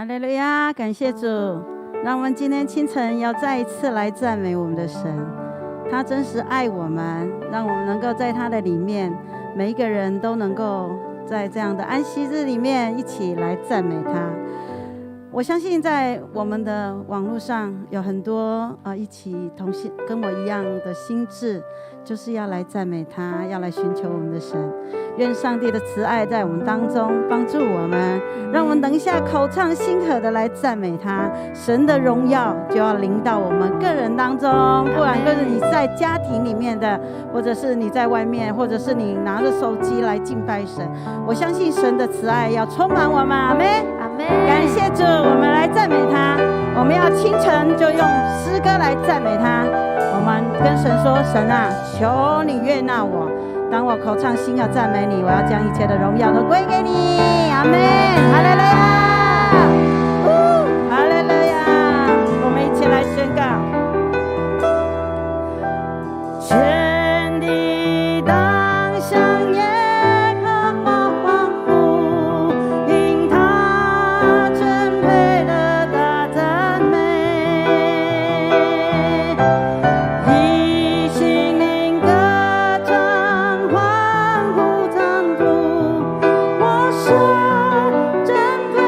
哈利路亚，感谢主，让我们今天清晨要再一次来赞美我们的神。他真实爱我们，让我们能够在他的里面，每一个人都能够在这样的安息日里面一起来赞美他。我相信在我们的网络上有很多一起同心跟我一样的心志，就是要来赞美他，要来寻求我们的神。愿上帝的慈爱在我们当中帮助我们，让我们等一下口唱心和的来赞美他。神的荣耀就要临到我们个人当中，不管是你在家庭里面的，或者是你在外面，或者是你拿着手机来敬拜神，我相信神的慈爱要充满我们。阿们，阿们。感谢主，我们来赞美他。我们要清晨就用诗歌来赞美他。我们跟神说：神啊，求你悦纳我。当我口唱心要赞美你，我要将一切的荣耀都归给你。阿们，哈利路亚，哈利路亚。我们一起来宣告：全地当向耶和华欢呼，因他真配得大赞美。真配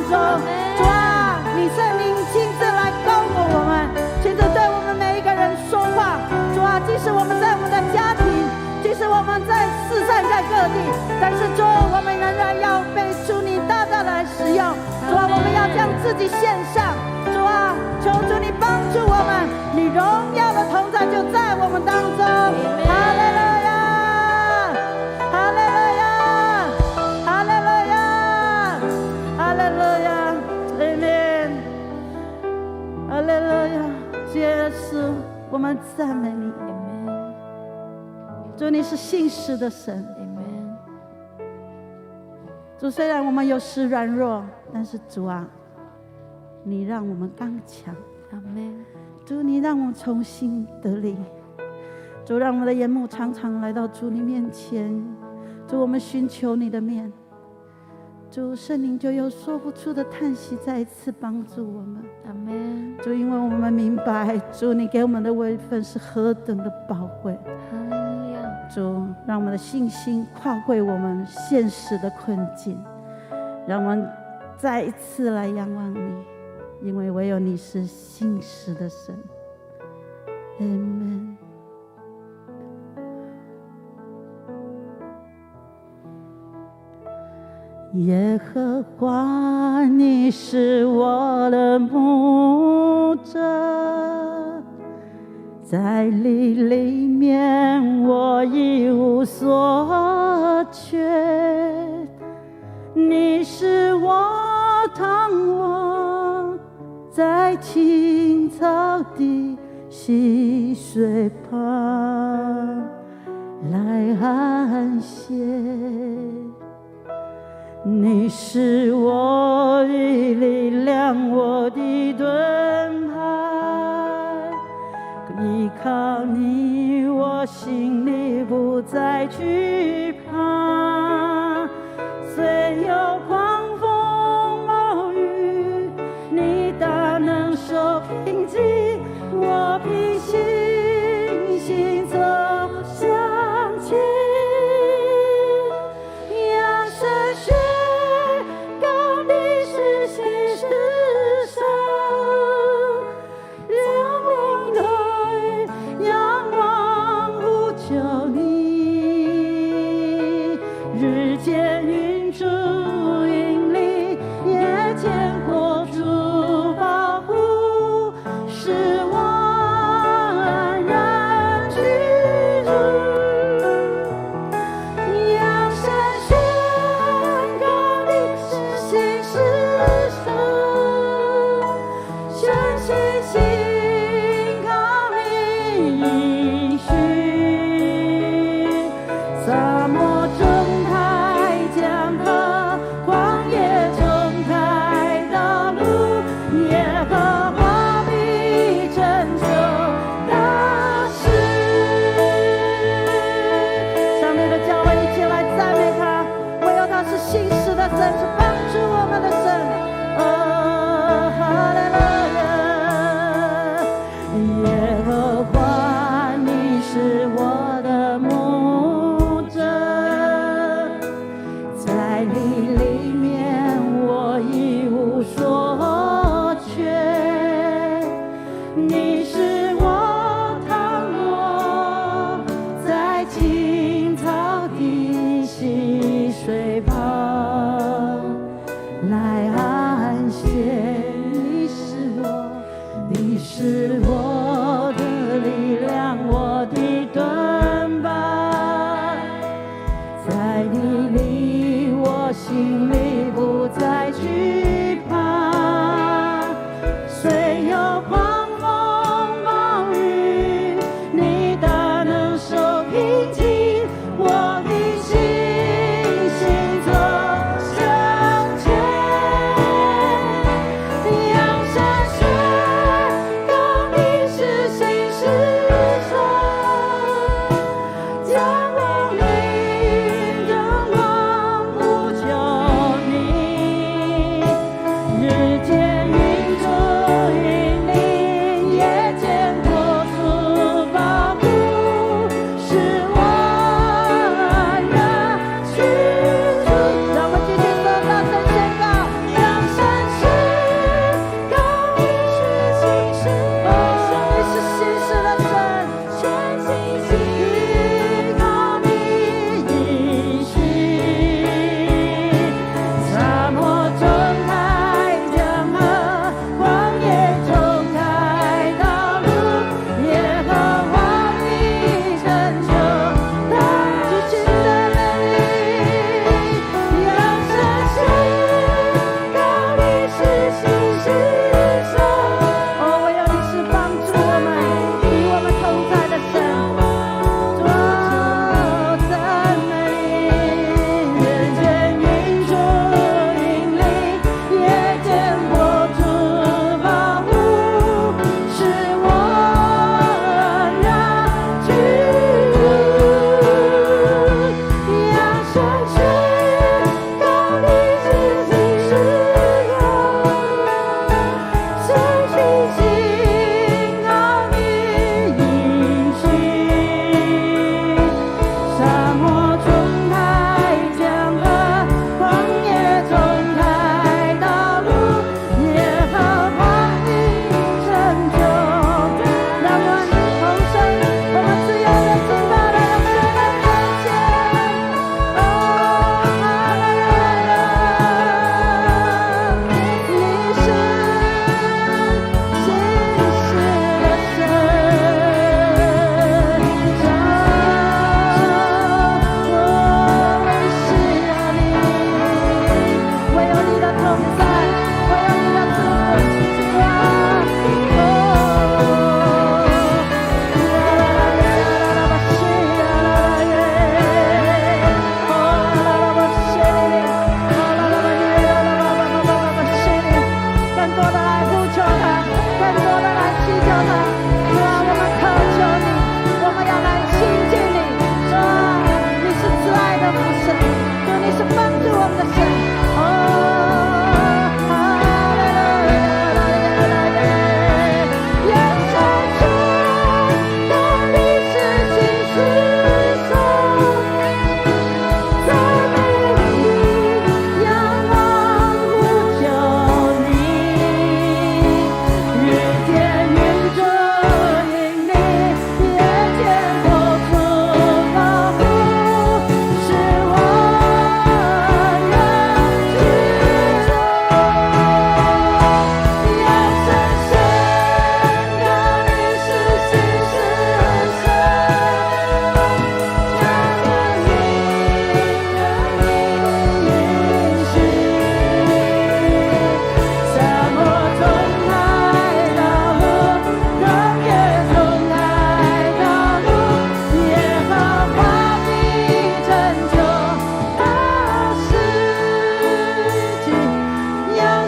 中。主啊，你圣灵亲自来高抹我们，亲自对我们每一个人说话。主啊，即使我们在我们的家庭，即使我们在四散在各地，但是主，我们仍然要被主你大大来使用。主啊，我们要将自己献上。主啊，求主你帮助我们，你荣耀的同在就在我们当中。哈利路亚，哈利路亚，哈利路亚，哈利路亚，阿门，哈利路亚。耶稣，我们赞美你。主，你是信实的神。主，虽然我们有时软弱，但是主啊，你让我们刚强。主，你让我们重新得力。主，让我们的眼目常常来到主你面前。主，我们寻求你的面。主，圣灵就有说不出的叹息再一次帮助我们。阿们。主，因为我们明白，主你给我们的位分是何等的宝贵。主，让我们的信心跨过我们现实的困境，让我们再一次来仰望你，因为唯有你是信实的神。阿们。耶和华，你是我的牧者，在你里面我一无所缺。你是我躺卧在青草地溪水旁来安歇。你是我的力量，我的盾牌，依靠你，我心里不再惧怕。虽有狂风暴雨，你大能手平静，我凭信心走向前。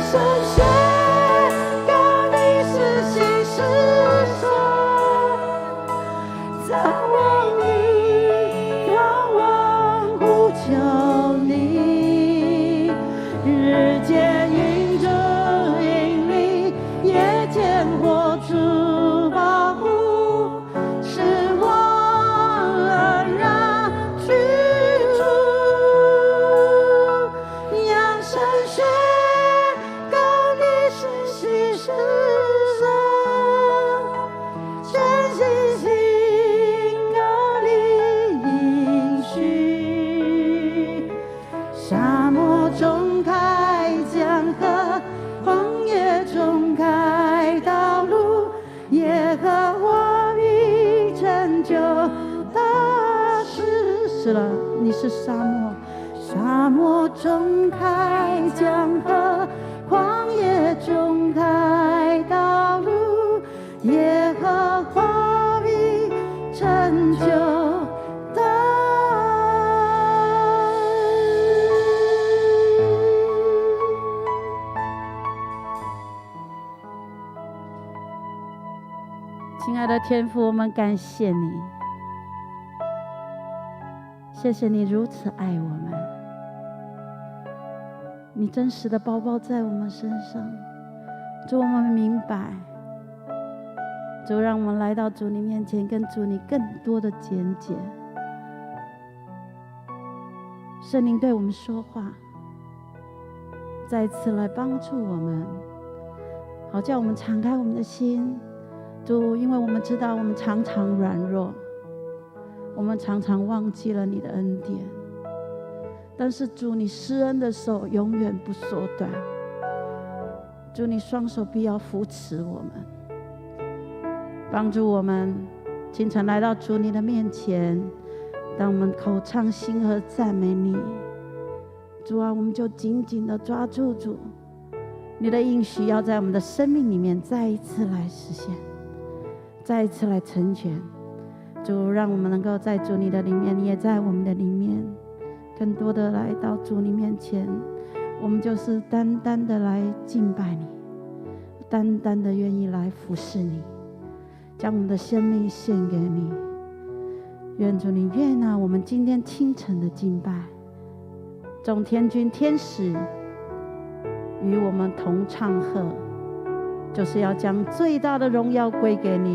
神宣告你是新世神，在我里仰望呼求你，日间迎着引领，夜间火烛保护，使我安然居住。扬声宣告你是新世神，全心信靠你应许。沙漠中开江河，旷野中开道路，耶和华必拯救大事。是了，你是沙漠，沙漠中开江河，旷野中开道路，耶和华必拯救大亲爱的天父，我们感谢你，谢谢你如此爱我们，你真实的包包在我们身上。主，我们明白，主，让我们来到主你面前，跟主你更多的简解。圣灵对我们说话，再次来帮助我们，好叫我们敞开我们的心。主，因为我们知道我们常常软弱，我们常常忘记了你的恩典，但是主，你施恩的手永远不缩短。主，你双手必要扶持我们，帮助我们清晨来到主你的面前，当我们口唱心和赞美你。主啊，我们就紧紧地抓住主你的应许，要在我们的生命里面再一次来实现，再一次来成全。主，让我们能够在主你的里面，你也在我们的里面，更多的来到主你面前，我们就是单单的来敬拜你，单单的愿意来服侍你，将我们的生命献给你。愿主你悦纳我们今天清晨的敬拜，众天军天使与我们同唱和，就是要将最大的荣耀归给你，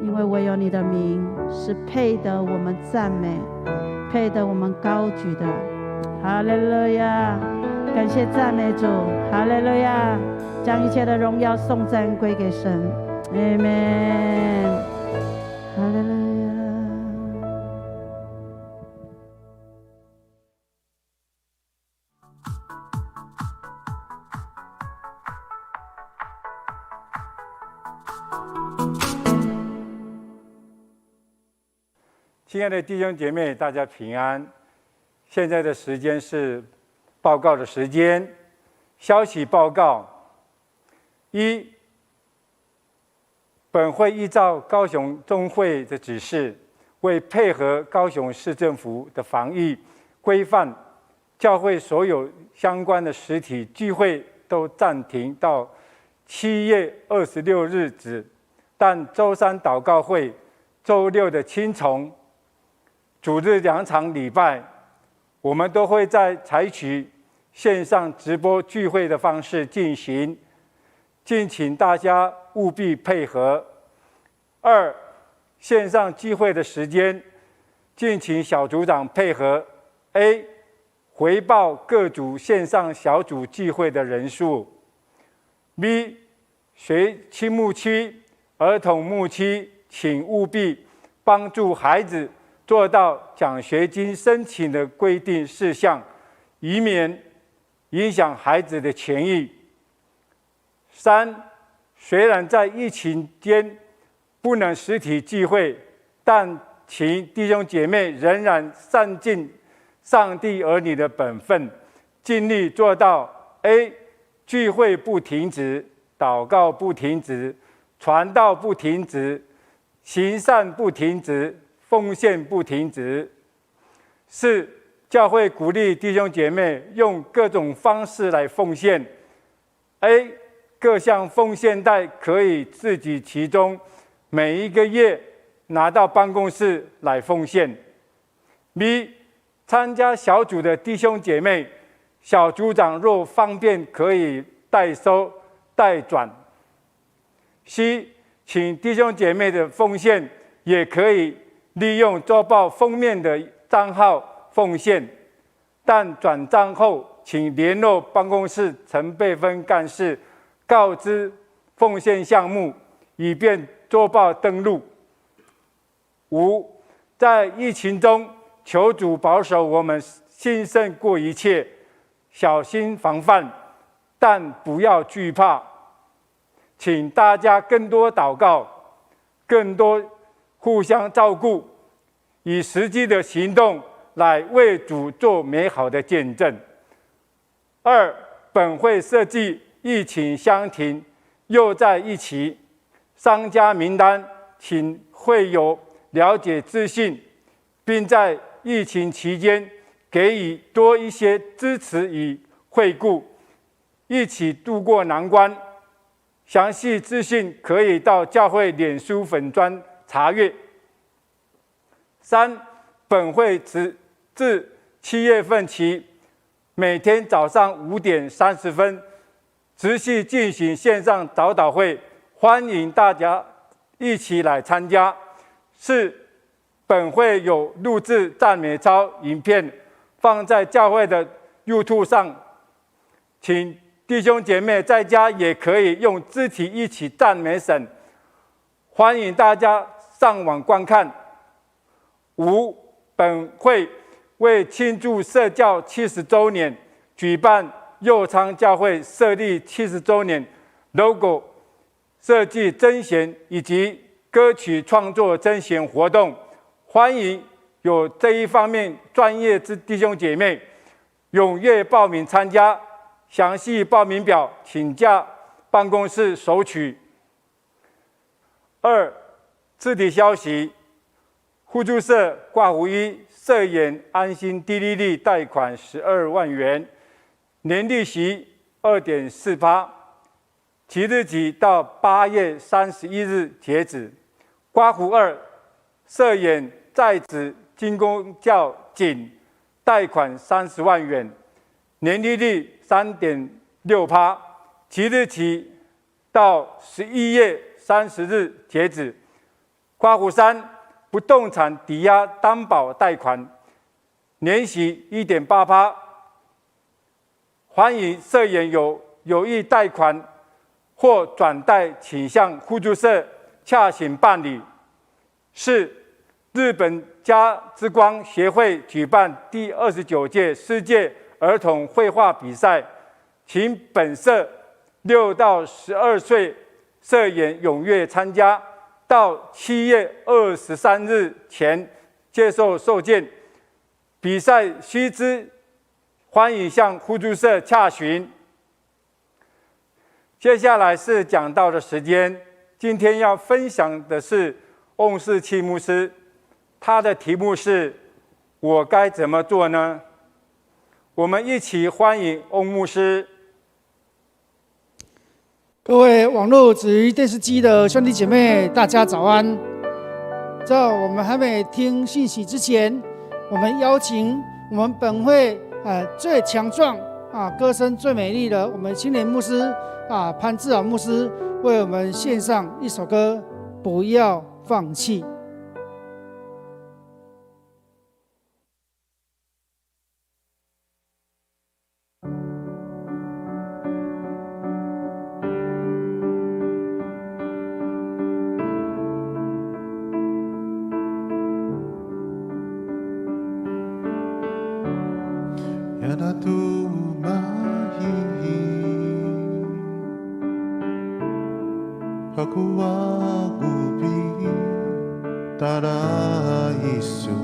因为唯有你的名是配得我们赞美，配得我们高举的。哈利路亚，感谢赞美主，哈利路亚，将一切的荣耀颂赞归给神。阿们。哈利路亚。亲爱的弟兄姐妹，大家平安。现在的时间是报告的时间。消息报告：一，本会依照高雄中会的指示，为配合高雄市政府的防疫规范，教会所有相关的实体聚会都暂停到7月26日止，但周三祷告会、周六的青虫、主日2场礼拜，我们都会在采取线上直播聚会的方式进行，敬请大家务必配合。2，线上聚会的时间，敬请小组长配合。A， 回报各组线上小组聚会的人数。B， 学青牧区、儿童牧区，请务必帮助孩子做到奖学金申请的规定事项，以免影响孩子的权益。3，虽然在疫情间不能实体聚会，但请弟兄姐妹仍然善尽上帝儿女的本分，尽力做到 A， 聚会不停止，祷告不停止，传道不停止，行善不停止，奉献不停止。4，教会鼓励弟兄姐妹用各种方式来奉献， A 各项奉献袋可以自己其中，每一个月拿到办公室来奉献。B 参加小组的弟兄姐妹，小组长若方便可以代收代转。C 请弟兄姐妹的奉献也可以利用周报封面的账号奉献，但转账后请联络办公室陈备芬干事，告知奉献项目，以便周报登录。5在疫情中，求主保守我们兴盛过一切，小心防范，但不要惧怕。请大家更多祷告，更多互相照顾，以实际的行动来为主做美好的见证。2本会设计疫情相停，又在一起，商家名单请会友了解资讯，并在疫情期间给予多一些支持与惠顾，一起度过难关。详细资讯可以到教会脸书粉专查阅。3本会自7月份起，每天早上5点30分持续进行线上早祷会，欢迎大家一起来参加。4本会有录制赞美操影片放在教会的 YouTube 上，请弟兄姐妹在家也可以用肢体一起赞美神，欢迎大家上网观看。5本会为庆祝社教70周年，举办右昌教会设立70周年 logo 设计甄选以及歌曲创作甄选活动，欢迎有这一方面专业之弟兄姐妹踊跃报名参加。详细报名表请假办公室索取。2肢体消息，互助社挂胡一社员安心低利率贷款12万元，年利息 2.4%， 即日起到8月31日截止。刮胡2社员在职军公教警贷款30万元，年利率 3.6%， 即日起到11月30日截止。刮胡3不动产抵押担保贷款，年息 1.8%， 欢迎社员有意贷款或转贷，请向互助社洽询办理。4日本家之光协会举办第29届世界儿童绘画比赛，请本社6到12岁社员踊跃参加，到7月23日前接受受件。比赛须知，欢迎向互助社洽询。接下来是讲道的时间，今天要分享的是翁世七牧师，他的题目是“我该怎么做呢？”我们一起欢迎翁牧师。各位网络子鱼电视机的兄弟姐妹，大家早安！在我们还没听信息之前，我们邀请我们本会最强壮歌声最美丽的我们青年牧师潘志豪牧师，为我们献上一首歌《不要放弃》。Aku agupi tara isu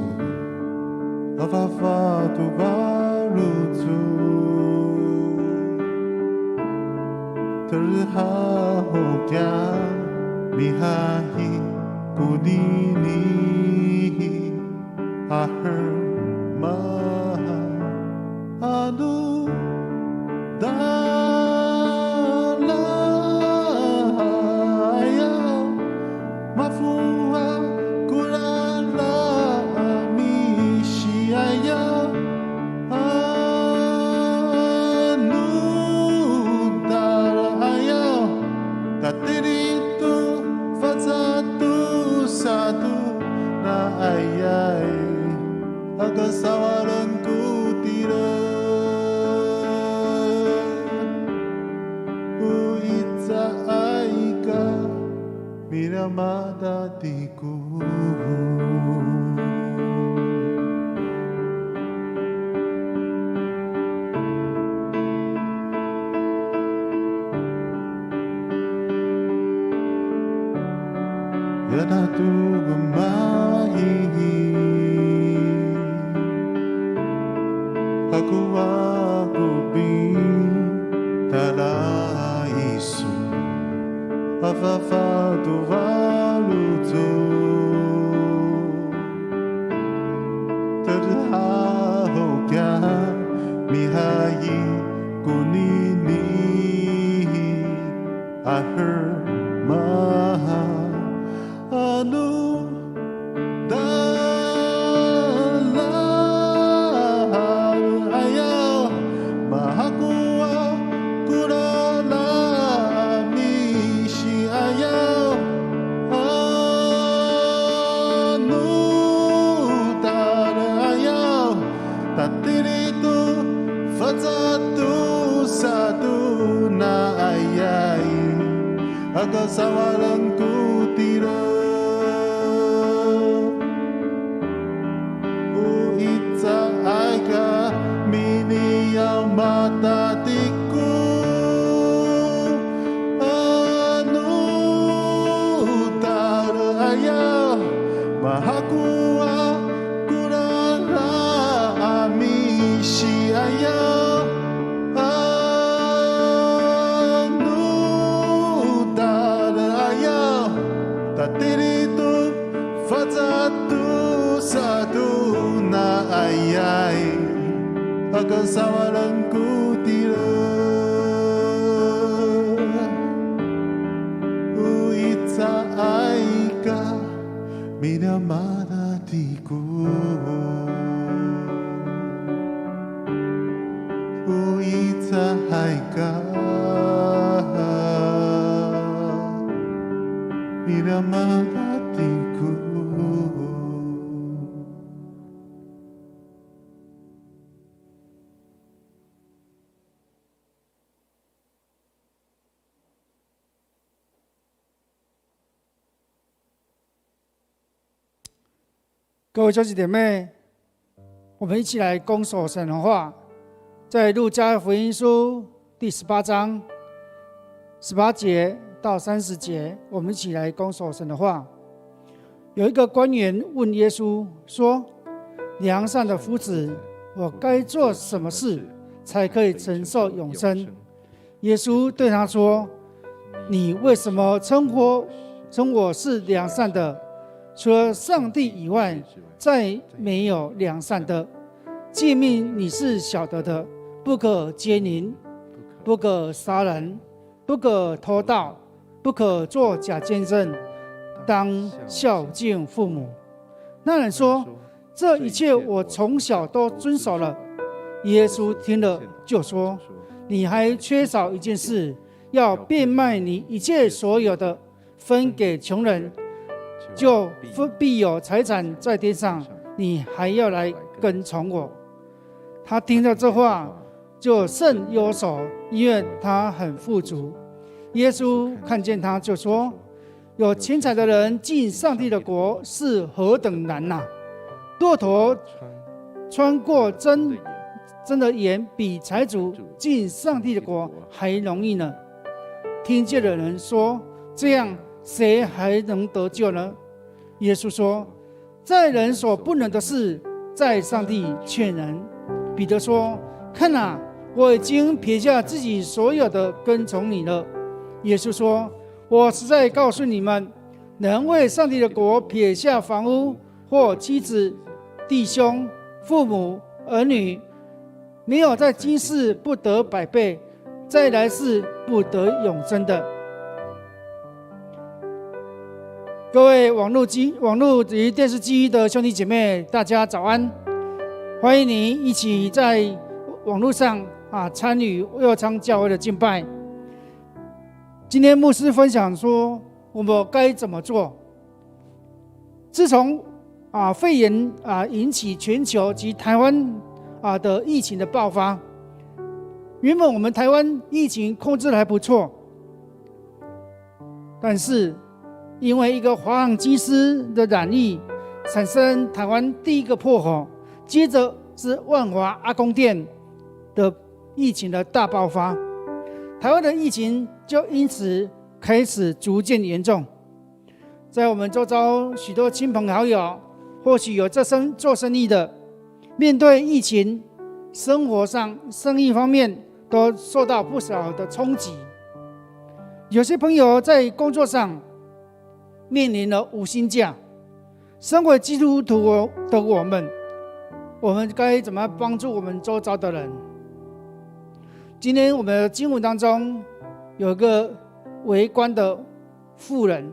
avavatu barutu terhahokya mihahi kudini ahar maha adu dar Uitza aika mira mata tiku Yana tu gumahi Aku bintala isu Afafatu valuto Terhahokya mihayi kunini I heard maha anu Agasawalang kutira Uitza aika mini yang mata tiku Anu taraya mahakua kurara amishi ayah Tatiritu fazatu satu na ayai akan sawalang kutira Uitza aika minamada tiku Uitza aika minamatiku 各位兄弟姐妹，我们一起来攻守神的话，在路加福音书第18章18节到30节，我们一起来攻守神的话。有一个官员问耶稣说：“良善的夫子，我该做什么事才可以承受永生？”耶稣对他说：“你为什么称我是良善的？除了上帝以外，再没有良善的。诫命你是晓得的：不可奸淫，不可杀人，不可偷盗，不可作假见证，当孝敬父母。”那人说：“这一切我从小都遵守了。”耶稣听了就说：“你还缺少一件事，要变卖你一切所有的，分给穷人，就必有财产在天上。你还要来跟从我。”他听到这话，就甚忧愁，因为他很富足。耶稣看见他，就说：“有钱财的人进上帝的国是何等难呐！骆驼穿过针的眼，比财主进上帝的国还容易呢。”听见的人说：“这样，谁还能得救呢？”耶稣说：“在人所不能的事，在上帝却能。”彼得说：“看啊，我已经撇下自己所有的，跟从你了。”耶稣说：“我实在告诉你们，能为上帝的国撇下房屋或妻子、弟兄、父母、儿女，没有在今世不得100倍，在来世不得永生的。”各位网络及电视机的兄弟姐妹，大家早安！欢迎你一起在网络上参与右昌教会的敬拜。今天牧师分享说，我们该怎么做？自从肺炎引起全球及台湾的疫情的爆发，原本我们台湾疫情控制的还不错，但是因为一个华航机师的染疫，产生台湾第一个破口，接着是万华阿公店的疫情的大爆发，台湾的疫情就因此开始逐渐严重。在我们周遭许多亲朋好友，或许有做生意的，面对疫情，生活上、生意方面都受到不少的冲击。有些朋友在工作上面临了无薪假，身为基督徒的我们该怎么帮助我们周遭的人？今天我们的经文当中有一个为官的妇人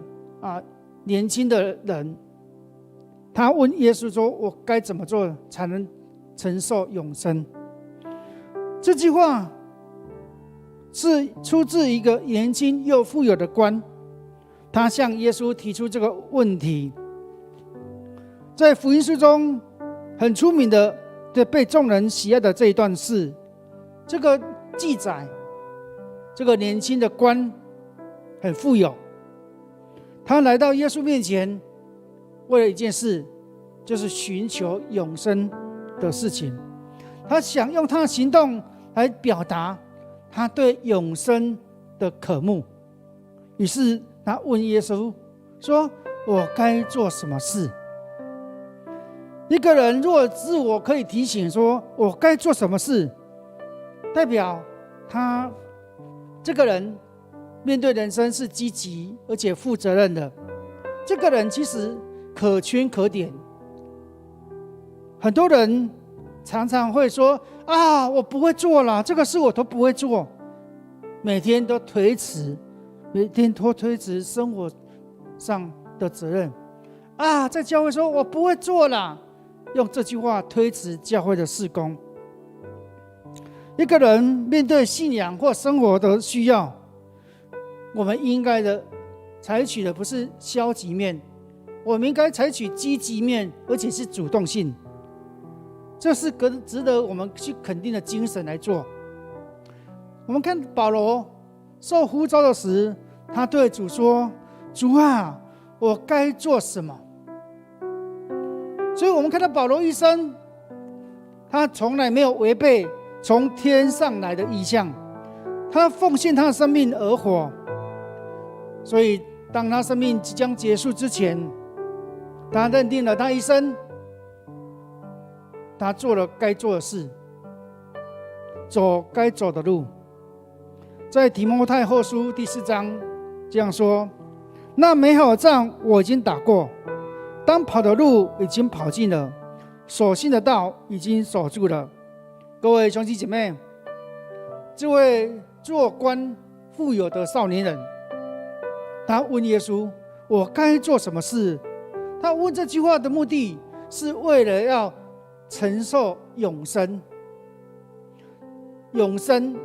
年轻的人，他问耶稣说：“我该怎么做才能承受永生？”这句话是出自一个年轻又富有的官，他向耶稣提出这个问题。在福音书中很出名的被众人喜爱的这一段事，这个记载，这个年轻的官很富有，他来到耶稣面前，为了一件事，就是寻求永生的事情。他想用他的行动来表达他对永生的渴慕。于是他问耶稣说：“我该做什么事？”一个人若自我可以提醒说我该做什么事，代表他这个人面对人生是积极而且负责任的。这个人其实可圈可点。很多人常常会说我不会做了，这个事我都不会做，每天都推迟生活上的责任在教会说我不会做了，用这句话推迟教会的事工。一个人面对信仰或生活的需要，我们应该的采取的不是消极面，我们应该采取积极面，而且是主动性。这是值得我们去肯定的精神来做。我们看保罗受呼召的时，他对主说：“主啊，我该做什么？”所以我们看到保罗一生，他从来没有违背从天上来的意象，他奉献他的生命而活。所以当他生命即将结束之前，他认定了他一生他做了该做的事，走该走的路。在提摩太后书第4章这样说：“那美好的仗我已经打过，当跑的路已经跑尽了，所信的道已经守住了。”各位兄弟姐妹，这位做官富有的少年人，他问耶稣：“我该做什么事？”他问这句话的目的是为了要承受永生。永生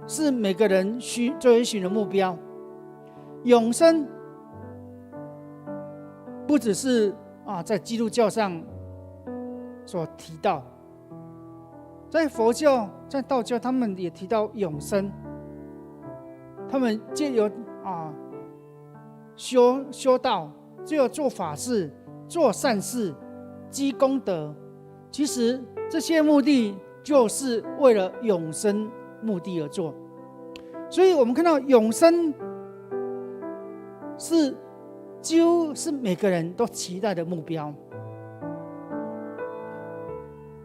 是每个人追寻的目标。永生不只是在基督教上所提到，在佛教、在道教，他们也提到永生。他们借由修道，借由做法事、做善事、积功德，其实这些目的就是为了永生目的而做。所以我们看到永生几乎是每个人都期待的目标。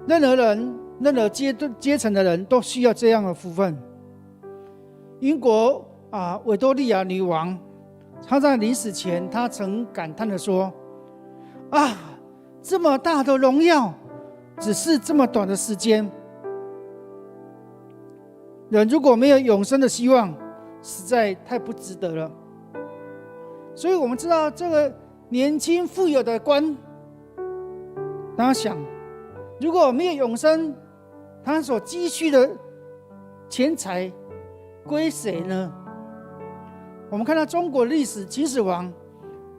任何人、任何阶层的人都需要这样的福分。英国维多利亚女王，她在临死前，她曾感叹地说：“这么大的荣耀，只是这么短的时间。人如果没有永生的希望，实在太不值得了。”所以我们知道这个年轻富有的官，他想，如果没有永生，他所积蓄的钱财归谁呢？我们看到中国历史，秦始皇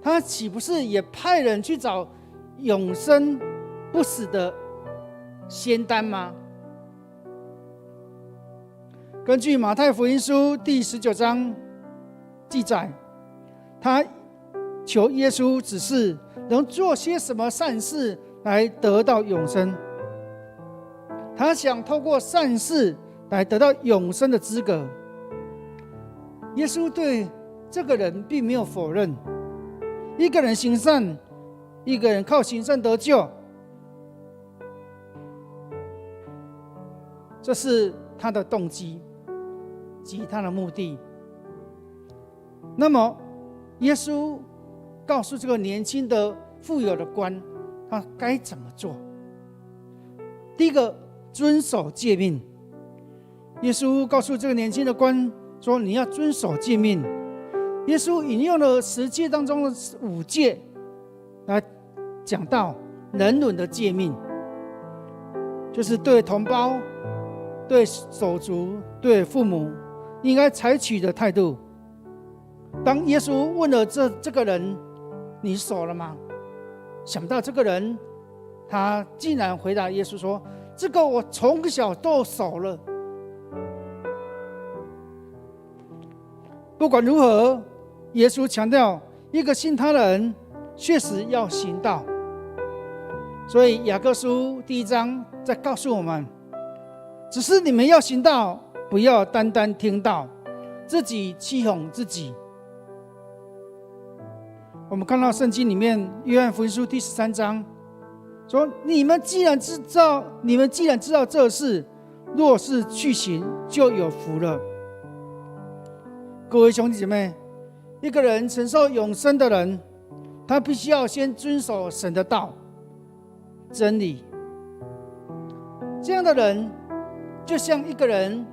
他岂不是也派人去找永生不死的仙丹吗？根据马太福音书第19章记载，他求耶稣指示能做些什么善事来得到永生。他想透过善事来得到永生的资格。耶稣对这个人并没有否认，一个人行善，一个人靠行善得救，这是他的动机及他的目的。那么耶稣告诉这个年轻的富有的官，他该怎么做？第一个，遵守诫命。耶稣告诉这个年轻的官说，你要遵守诫命。耶稣引用了10诫当中的5诫来讲到人伦的诫命，就是对同胞、对手足、对父母应该采取的态度。当耶稣问了这个人，你守了吗？想不到这个人他竟然回答耶稣说，这个我从小都守了。不管如何，耶稣强调一个信他的人确实要行道。所以雅各书第1章在告诉我们，只是你们要行道，不要单单听道，自己欺哄自己。我们看到圣经里面约翰福音书第13章说，你们既然知道这事，若是去行，就有福了。各位兄弟姐妹，一个人承受永生的人，他必须要先遵守神的道、真理。这样的人就像一个人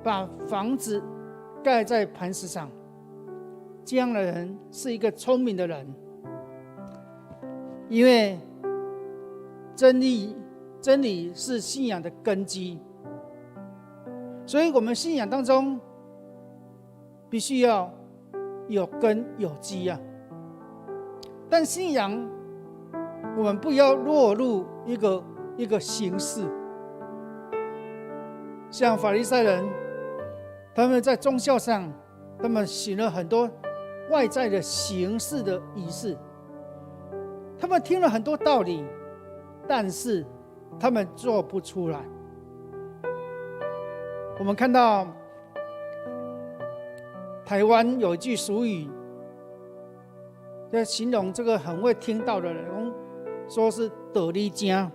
把房子盖在磐石上，这样的人是一个聪明的人，因为真理是信仰的根基，所以我们信仰当中必须要有根有基啊。但信仰我们不要落入一个形式，像法利赛人，他们在宗教上，他们行了很多外在的形式的仪式，他们听了很多道理，但是他们做不出来。我们看到台湾有一句俗语，在形容这个很会听道的人，说是道理精，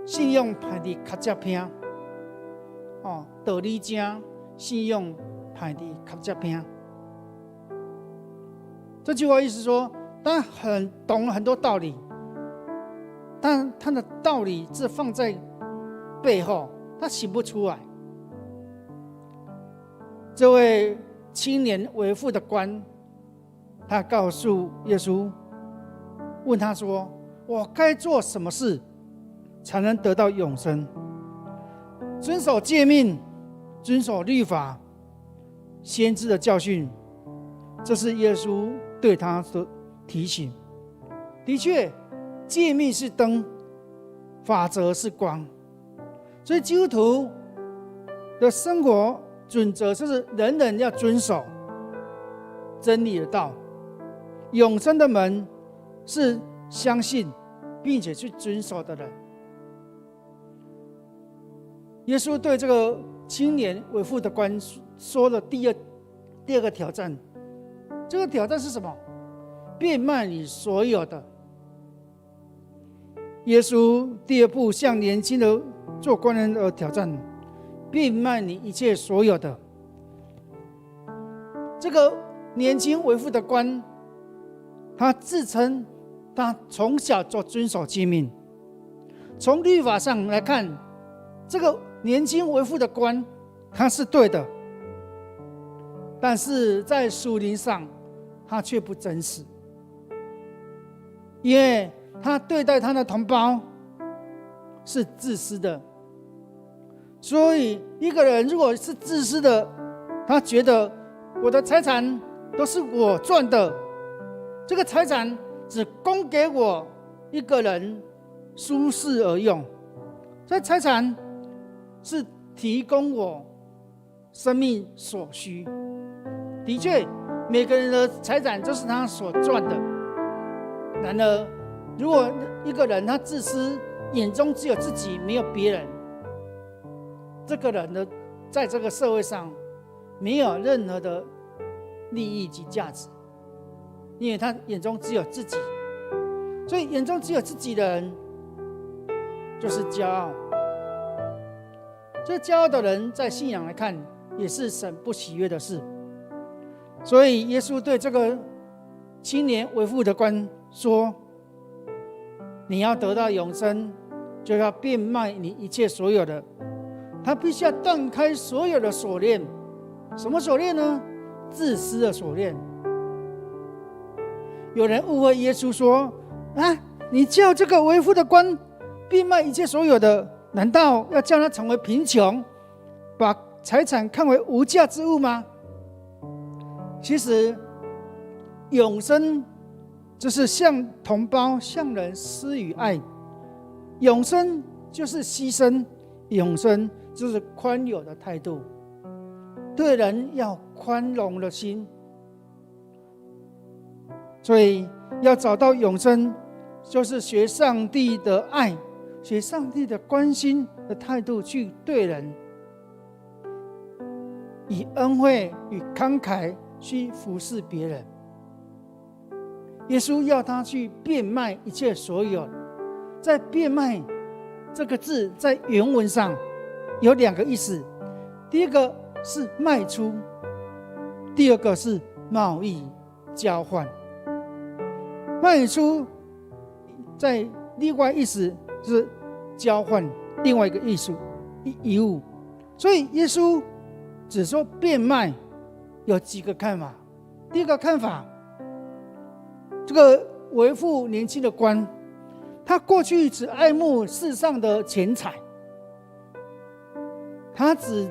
信用歹伫较接拼。道理精，信用歹伫较接拼。这句话意思说，他懂了很多道理，但他的道理是放在背后，他行不出来。这位青年为父的官，他告诉耶稣，问他说，我该做什么事才能得到永生？遵守诫命，遵守律法，先知的教训，这是耶稣对他的提醒。的确，诫命是灯，法则是光，所以基督徒的生活准则就是人人要遵守真理的道。永生的门是相信并且去遵守的人。耶稣对这个青年为父的官说了第二个挑战，这个挑战是什么？变卖你所有的。耶稣第2步向年轻的做官人的挑战，变卖你一切所有的。这个年轻为父的官，他自称他从小就遵守诫命。从律法上来看，这个年轻为父的官他是对的，但是在属灵上他却不真实，因为他对待他的同胞是自私的。所以一个人如果是自私的，他觉得我的财产都是我赚的，这个财产只供给我一个人舒适而用，这财产是提供我生命所需。的确，每个人的财产都是他所赚的。然而，如果一个人他自私，眼中只有自己，没有别人，这个人呢，在这个社会上没有任何的利益及价值，因为他眼中只有自己。所以，眼中只有自己的人就是骄傲。这骄傲的人，在信仰来看，也是神不喜悦的事。所以，耶稣对这个青年为父的官说：“你要得到永生，就要变卖你一切所有的。”他必须要断开所有的锁链。什么锁链呢？自私的锁链。有人误会耶稣说：“啊，你叫这个为父的官变卖一切所有的，难道要叫他成为贫穷，把财产看为无价之物吗？”其实，永生就是向同胞、向人施予爱，永生就是牺牲，永生就是宽宥的态度，对人要宽容的心。所以，要找到永生，就是学上帝的爱，学上帝的关心的态度去对人，以恩惠与慷慨去服侍别人。耶稣要他去变卖一切所有。在变卖这个字在原文上有两个意思，第一个是卖出，第二个是贸易交换。卖出在另外意思是交换另外一个义务。所以耶稣只说变卖，有几个看法。第一个看法，这个为父年轻的官，他过去只爱慕世上的钱财，他只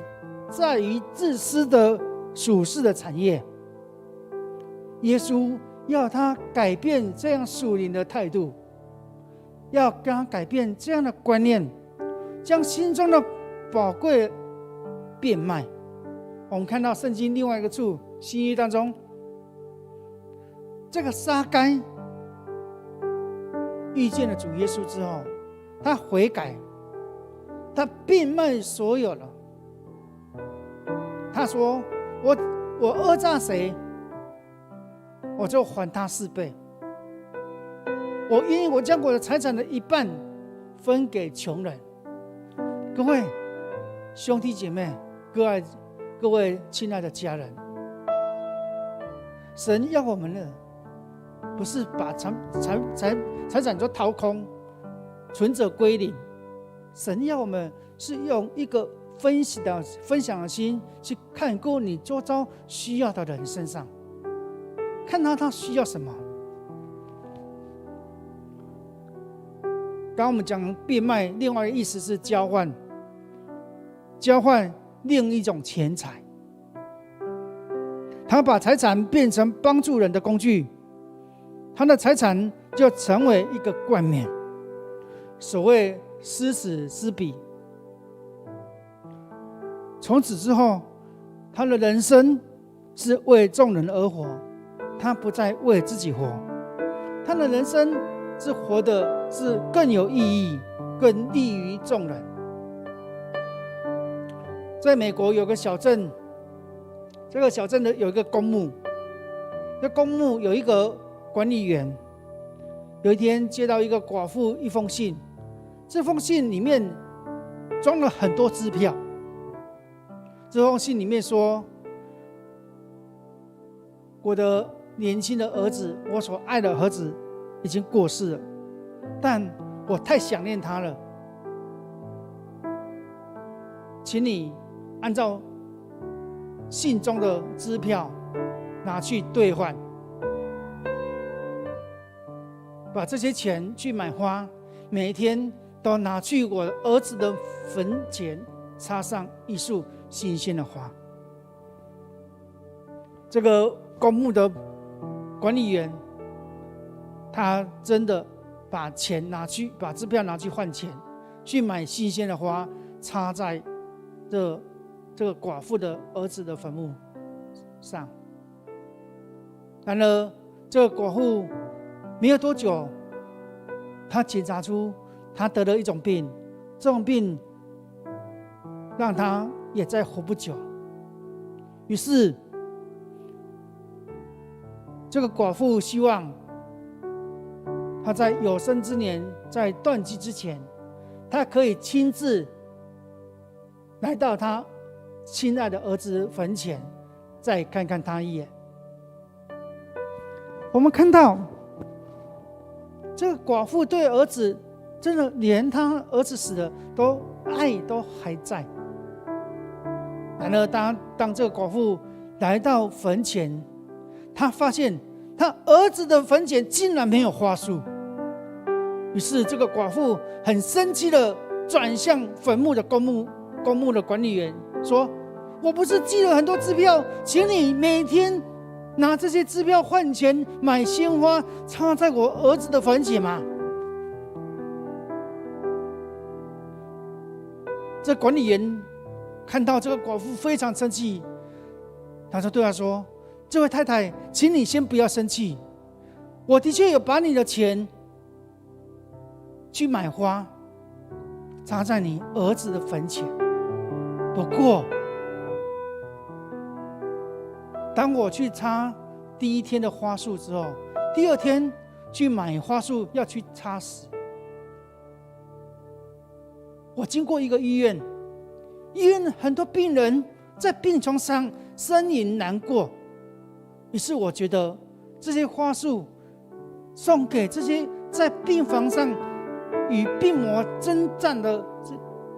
在于自私的属世的产业。耶稣要他改变这样属灵的态度，要跟他改变这样的观念，将心中的宝贵变卖。我们看到圣经另外一个处新约当中，这个撒该遇见了主耶稣之后，他悔改，他变卖所有了。他说：“我讹诈谁，我就还他4倍。我愿意，我将我的财产的一半分给穷人。”各位兄弟姐妹，各位亲爱的家人，神要我们的不是把财产都掏空，存者归零。神要我们是用一个分享的心去看顾你周遭需要的人身上，看他需要什么。刚刚我们讲变卖，另外一个意思是交换另一种钱财。他把财产变成帮助人的工具，他的财产就成为一个冠冕。所谓施此施彼，从此之后，他的人生是为众人而活，他不再为自己活，他的人生是活的是更有意义，更利于众人。在美国有个小镇，这个小镇的有一个公墓，这公墓有一个管理员，有一天接到一个寡妇一封信，这封信里面装了很多支票。这封信里面说：“我的年轻的儿子，我所爱的儿子已经过世了，但我太想念他了，请你按照信中的支票拿去兑换，把这些钱去买花，每一天都拿去我儿子的坟前插上一束新鲜的花。”这个公墓的管理员，他真的把支票拿去换钱，去买新鲜的花，插在这个寡妇的儿子的坟墓上。然而，这个寡妇没有多久，她检查出她得了一种病，这种病让她也再活不久。于是，这个寡妇希望她在有生之年，在断机之前，她可以亲自来到她亲爱的儿子坟前，再看看他一眼。我们看到这个寡妇对儿子，真的连他儿子死了，爱都还在。然而当这个寡妇来到坟前，他发现他儿子的坟前竟然没有花束。于是这个寡妇很生气的转向坟墓的公墓的管理员说：“我不是寄了很多支票，请你每天拿这些支票换钱买鲜花插在我儿子的坟前吗？”这管理员看到这个寡妇非常生气，他就对她说：“这位太太，请你先不要生气，我的确有把你的钱去买花插在你儿子的坟前，不过当我去插第一天的花束之后，第二天去买花束要去插时，我经过一个医院很多病人在病床上呻吟难过，于是我觉得这些花束送给这些在病房上与病魔征战的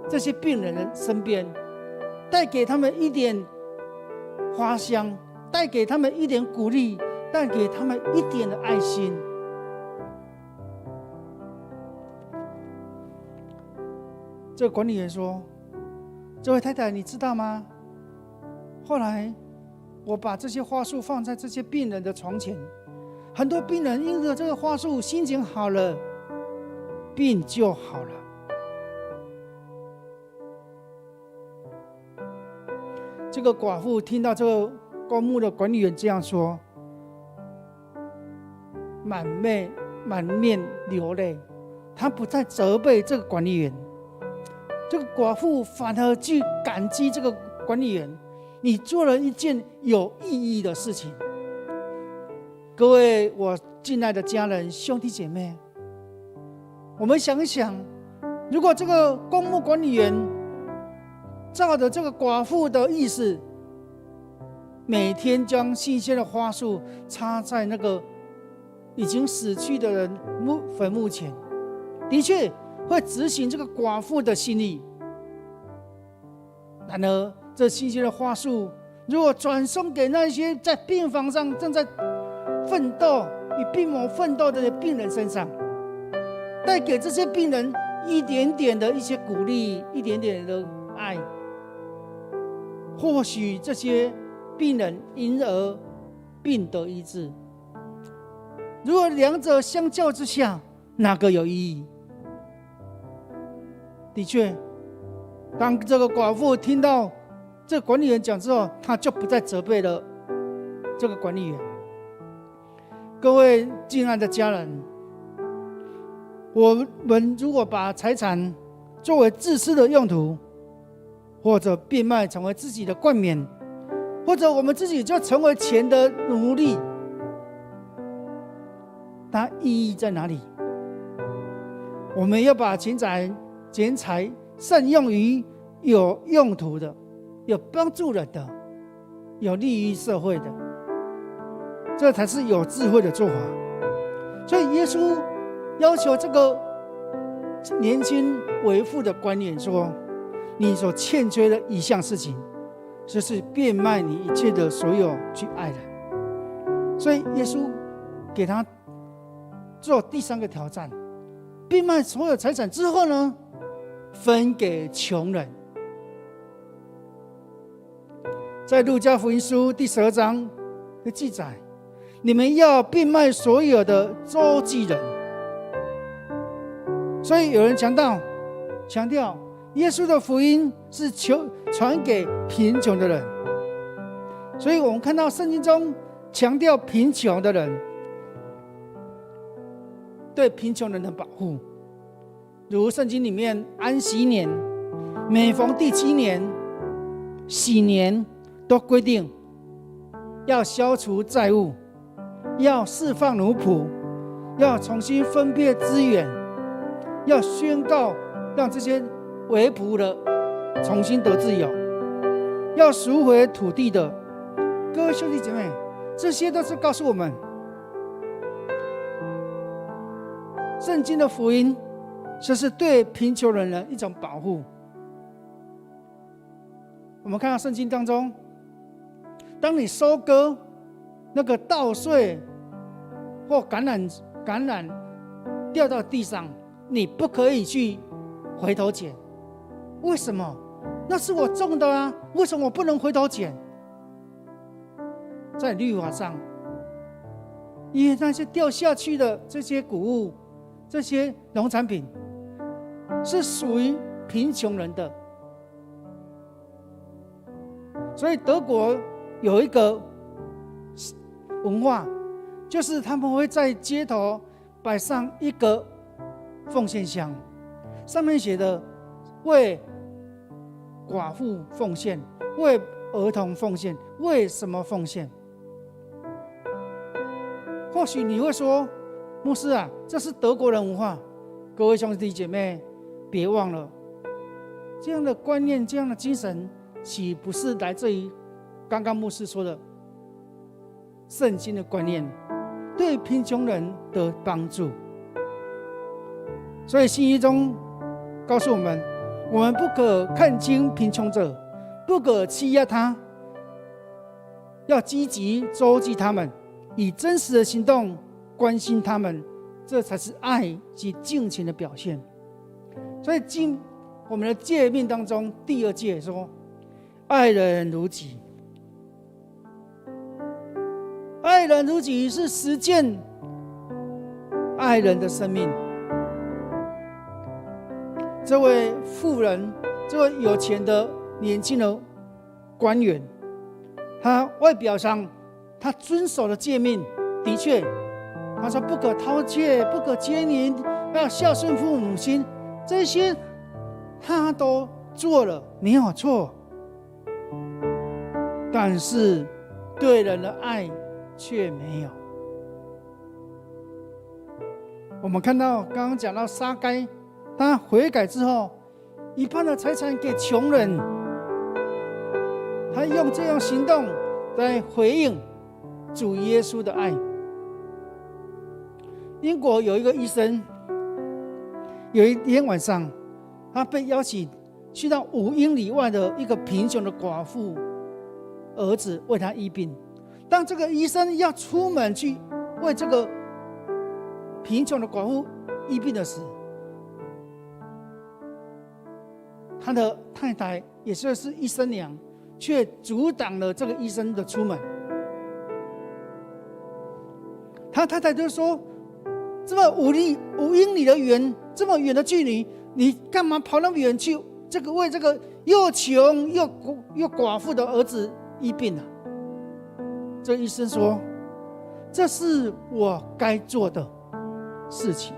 这些病人的身边，带给他们一点花香，带给他们一点鼓励，带给他们一点的爱心。这个管理员说：“这位太太，你知道吗？后来我把这些花束放在这些病人的床前，很多病人因着这个花束心情好了，病就好了。”这个寡妇听到这个公墓的管理员这样说，满面流泪。她不再责备这个管理员，这个寡妇反而去感激这个管理员，你做了一件有意义的事情。各位我敬爱的家人兄弟姐妹，我们想一想，如果这个公墓管理员照着这个寡妇的意思，每天将新鲜的花束插在那个已经死去的人坟墓前，的确会执行这个寡妇的心意。然而这新鲜的花束如果转送给那些在病房上正在奋斗与病魔奋斗的病人身上，带给这些病人一点点的一些鼓励，一点点的爱，或许这些病人因而病得医治。如果两者相较之下，哪个有意义？的确，当这个寡妇听到这个管理员讲之后，他就不再责备了这个管理员。各位敬爱的家人，我们如果把财产作为自私的用途，或者变卖成为自己的冠冕，或者我们自己就成为钱的奴隶，它意义在哪里？我们要把钱财善用于有用途的、有帮助人的、有利于社会的，这才是有智慧的做法。所以耶稣要求这个年轻为父的观念说，你所欠缺的一项事情，就是变卖你一切的所有去爱人。所以耶稣给他做第三个挑战，变卖所有财产之后呢，分给穷人。在路加福音书第12章的记载，你们要变卖所有的周济人。所以有人强调耶稣的福音是传给贫穷的人，所以我们看到圣经中强调贫穷的人，对贫穷人的保护，如圣经里面安息年，每逢第7年喜年都规定要消除债务，要释放奴仆，要重新分配资源，要宣告让这些为仆的重新得自由，要赎回土地的。各位兄弟姐妹，这些都是告诉我们圣经的福音，这是对贫穷人的一种保护。我们看到圣经当中，当你收割那个稻穗或橄榄掉到地上，你不可以去回头捡。为什么？那是我种的啊，为什么我不能回头捡？在律法上，因为那些掉下去的这些谷物、这些农产品是属于贫穷人的。所以德国有一个文化，就是他们会在街头摆上一个奉献箱，上面写的为寡妇奉献，为儿童奉献，为什么奉献？或许你会说，牧师啊，这是德国人文化。各位兄弟姐妹，别忘了，这样的观念、这样的精神，岂不是来自于刚刚牧师说的圣经的观念，对贫穷人的帮助？所以新约中告诉我们，我们不可看轻贫穷者，不可欺压他，要积极周济他们，以真实的行动关心他们，这才是爱及敬虔的表现。所以我们的诫命当中，第2诫说，爱人如己。爱人如己是实践爱人的生命。这位富人，这位有钱的年轻的官员，他外表上他遵守了诫命，的确，他说不可偷窃，不可奸淫，要孝顺父母亲，这些他都做了，没有错。但是对人的爱却没有。我们看到刚刚讲到撒该，他悔改之后，一半的财产给穷人，他用这样行动来回应主耶稣的爱。英国有一个医生，有一天晚上，他被邀请去到5英里外的一个贫穷的寡妇儿子为他医病。当这个医生要出门去为这个贫穷的寡妇医病的时，他的太太也就是医生娘，却阻挡了这个医生的出门。他太太就说：“这么5英里的远，这么远的距离，你干嘛跑那么远去？为这个又穷又寡妇的儿子医病啊？”这医生说：“这是我该做的事情。”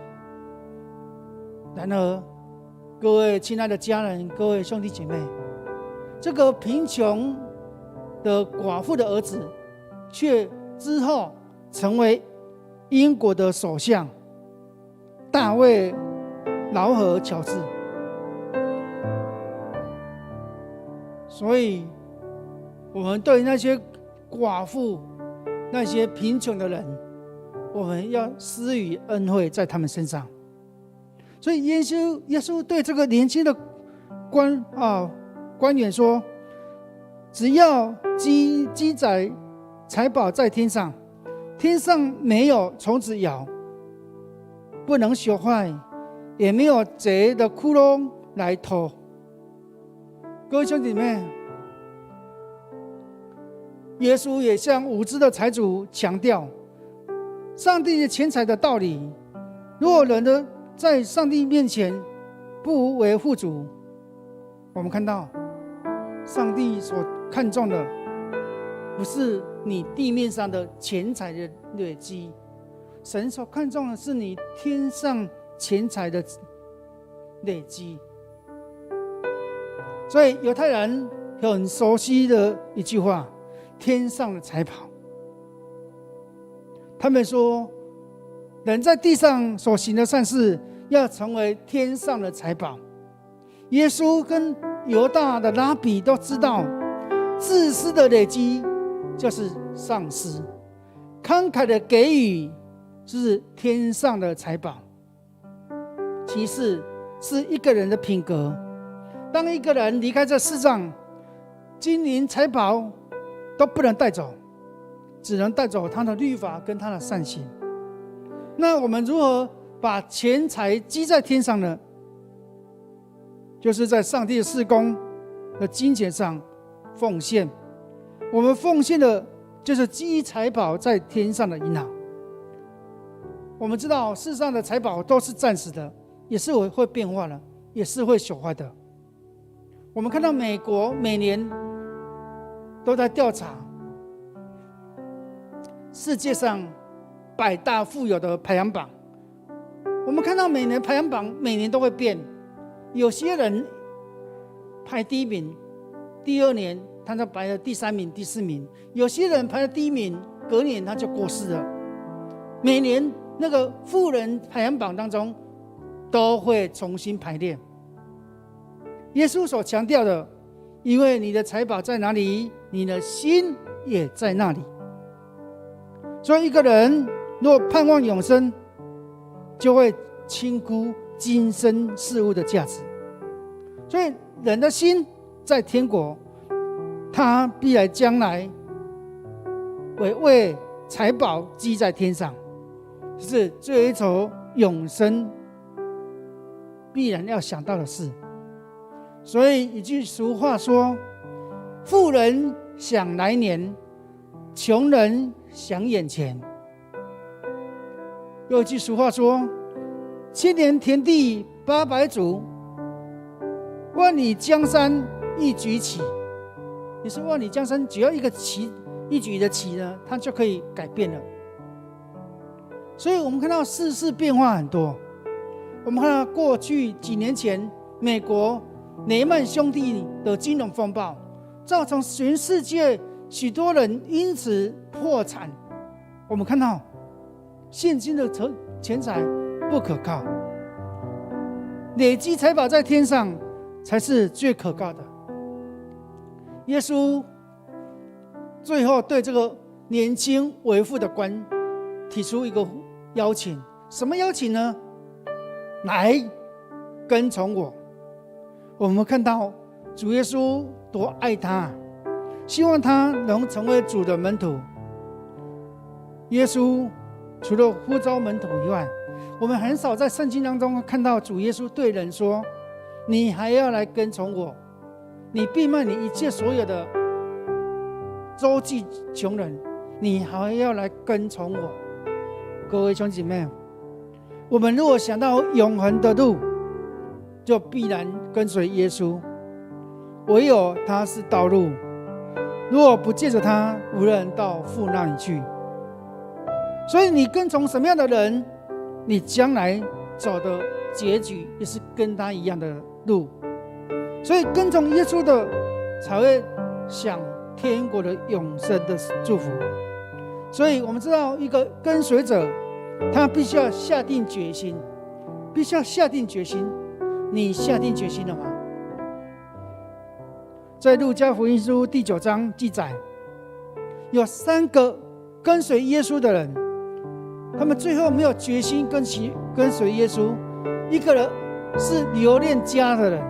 然而，各位亲爱的家人，各位兄弟姐妹，这个贫穷的寡妇的儿子，却之后成为英国的首相大卫·劳合乔治。所以，我们对那些寡妇、那些贫穷的人，我们要施予恩惠在他们身上。所以耶稣对这个年轻的官员说：“只要积攒财宝在天上，天上没有虫子咬，不能朽坏，也没有贼的窟窿来偷。”各位兄弟们，耶稣也向无知的财主强调上帝的钱财的道理。若人的在上帝面前不为富足，我们看到上帝所看重的不是你地面上的钱财的累积，神所看重的是你天上钱财的累积。所以犹太人很熟悉的一句话，天上的财宝。他们说人在地上所行的善事要成为天上的财宝。耶稣跟犹大的拉比都知道，自私的累积就是丧失，慷慨的给予是天上的财宝。其次是一个人的品格，当一个人离开这世上，金银财宝都不能带走，只能带走他的律法跟他的善行。那我们如何把钱财积在天上呢？就是在上帝的事工的金钱上奉献。我们奉献的就是积财宝在天上的银行。我们知道世上的财宝都是暂时的，也是会变化的，也是会朽坏的。我们看到美国每年都在调查世界上100大富有的排行榜。我们看到每年排行榜每年都会变，有些人排第一名，第二年他就排了第3名、第4名；有些人排了第1名，隔年他就过世了。每年那个富人排行榜当中都会重新排列。耶稣所强调的，因为你的财宝在哪里，你的心也在那里。所以一个人若盼望永生，就会轻估今生事物的价值。所以人的心在天国，他必然将来为财宝积在天上，是追求永生必然要想到的事。所以一句俗话说，富人想来年，穷人想眼前。有一句俗话说，千年田地800足，万里江山一举起。也是万里江山只要一个起，一举的起呢，它就可以改变了。所以我们看到世事变化很多。我们看到过去几年前美国雷曼兄弟的金融风暴，造成全世界许多人因此破产。我们看到现今的钱财不可靠，累积财宝在天上才是最可靠的。耶稣最后对这个年轻为父的官提出一个邀请，什么邀请呢？来跟从我。我们看到主耶稣多爱他，希望他能成为主的门徒。耶稣除了呼召门徒以外，我们很少在圣经当中看到主耶稣对人说，你还要来跟从我，你必卖你一切所有的，周济穷人，你还要来跟从我。各位兄姐妹，我们如果想到永恒的路，就必然跟随耶稣，唯有他是道路，如果不借着他，无人到父那里去。所以你跟从什么样的人，你将来走的结局也是跟他一样的路。所以跟从耶稣的才会享天国的永生的祝福。所以我们知道，一个跟随者他必须要下定决心，必须要下定决心。你下定决心了吗？在路加福音书第9章记载，有3个跟随耶稣的人，他们最后没有决心跟随耶稣。一个人是留恋家的人，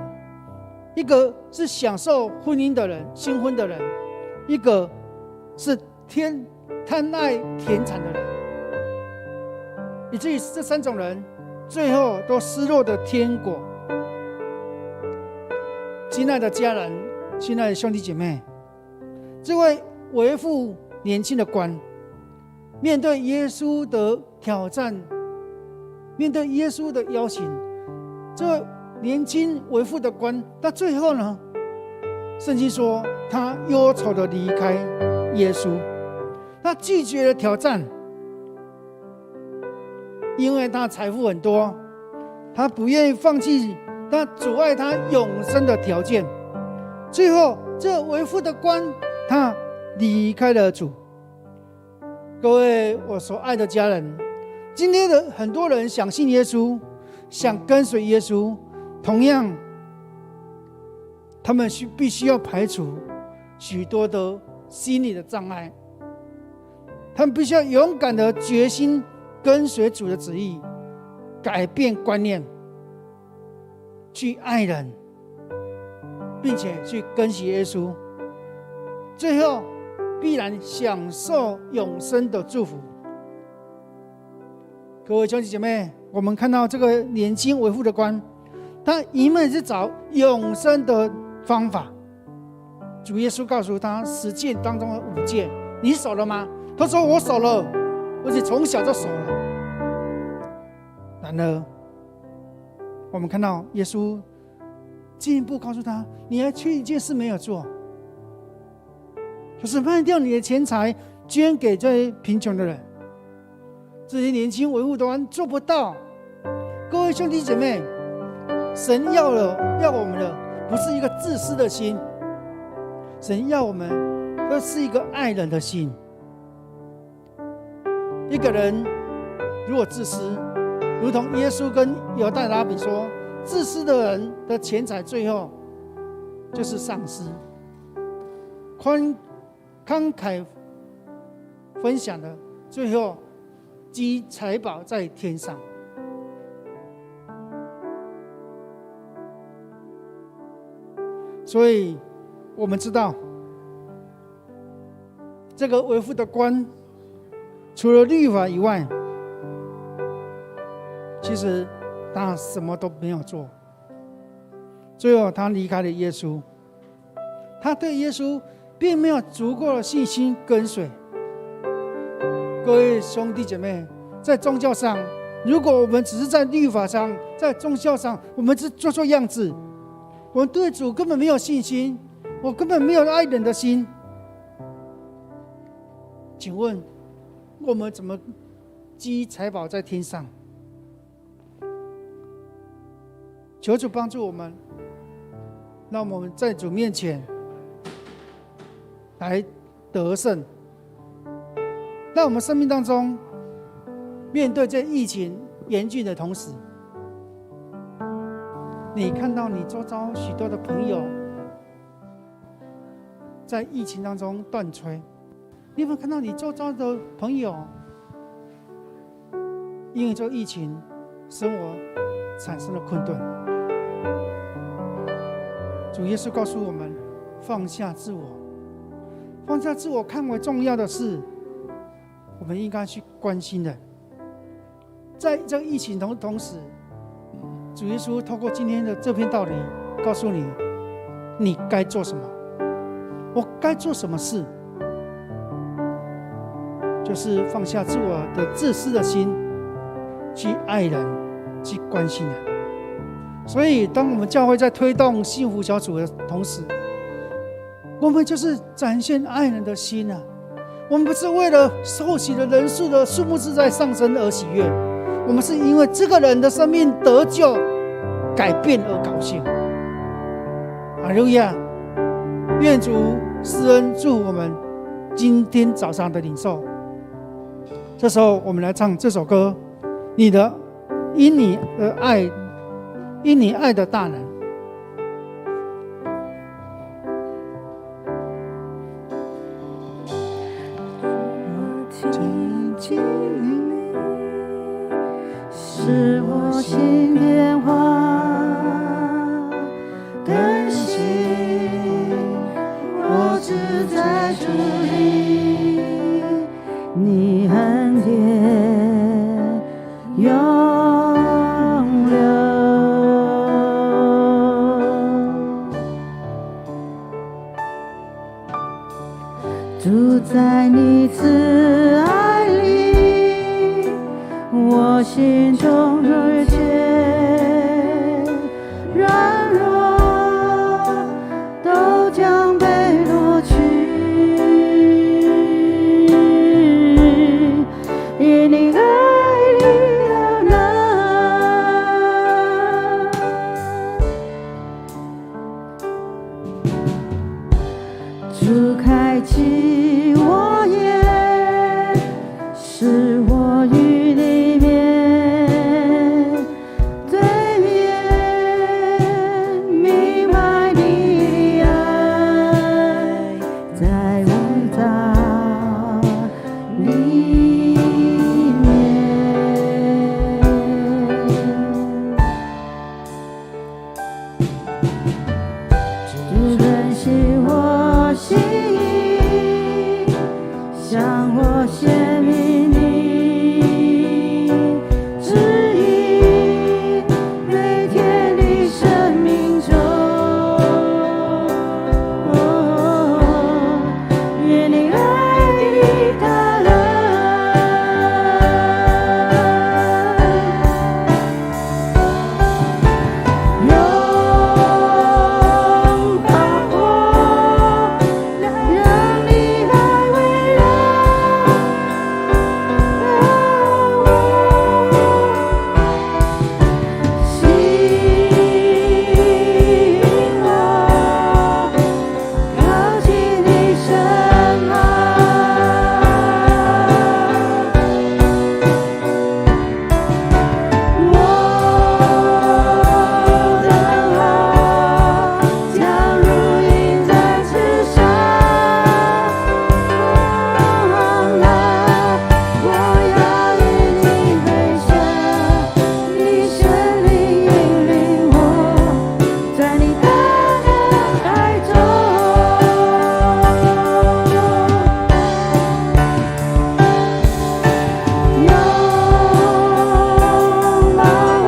一个是享受婚姻的人，新婚的人，一个是贪爱田产的人，以至于这3种人最后都失落的天国。亲爱的家人，亲爱的兄弟姐妹，这位为父年轻的官，面对耶稣的挑战，面对耶稣的邀请，这位年轻为父的官，到最后呢，圣经说他忧愁的离开耶稣，他拒绝了挑战，因为他财富很多，他不愿意放弃他阻碍他永生的条件。最后，这为父的官，他离开了主。各位我所爱的家人，今天的很多人想信耶稣，想跟随耶稣，同样他们必须要排除许多的心理的障碍，他们必须要勇敢的决心跟随主的旨意，改变观念，去爱人，并且去跟随耶稣，最后必然享受永生的祝福。各位兄弟姐妹，我们看到这个年轻为父的官，他一面是找永生的方法。主耶稣告诉他10诫当中的5诫，你守了吗？他说我守了，而且从小就守了。然而我们看到耶稣进一步告诉他，你还缺一件事没有做，就是卖掉你的钱财，捐给这些贫穷的人。这些年轻为父的官做不到。各位兄弟姐妹，神要我们的不是一个自私的心，神要我们的是一个爱人的心。一个人如果自私，如同耶稣跟犹大拉比说，自私的人的钱财最后就是丧失，慷慨分享的最后积财宝在天上。所以我们知道，这个为父的官除了律法以外，其实他什么都没有做。最后他离开了耶稣，他对耶稣并没有足够的信心跟随。各位兄弟姐妹，在宗教上，如果我们只是在律法上，在宗教上我们只做样子，我们对主根本没有信心，我根本没有爱人的心，请问我们怎么积财宝在天上？求主帮助我们，让我们在主面前来得胜。在我们生命当中，面对这疫情严峻的同时，你看到你周遭许多的朋友在疫情当中断炊，你有没有看到你周遭的朋友因为这疫情生活产生了困顿？主耶稣告诉我们，放下自我，放下自我看为重要的事，我们应该去关心人。在这个疫情同时，主耶稣透过今天的这篇道理告诉你，你该做什么，我该做什么事，就是放下自我的自私的心，去爱人，去关心人。所以当我们教会在推动幸福小组的同时，我们就是展现爱人的心啊。我们不是为了受洗的人数的数目字在上升而喜悦，我们是因为这个人的生命得救改变而高兴。哈利路亚！愿主施恩祝福我们今天早上的领受。这时候我们来唱这首歌，因你爱的大能。使我心变化更新，我只在主里，你恩典永留。住在你慈爱里，我心中热切我献明你旨意，每天的生命中，愿你爱的大能拥抱我，让你来围绕我，吸引我靠近你身旁。我的好将如鹰展翅上，我要与你飞翔，你神灵引领我，在你大能海中，拥抱我，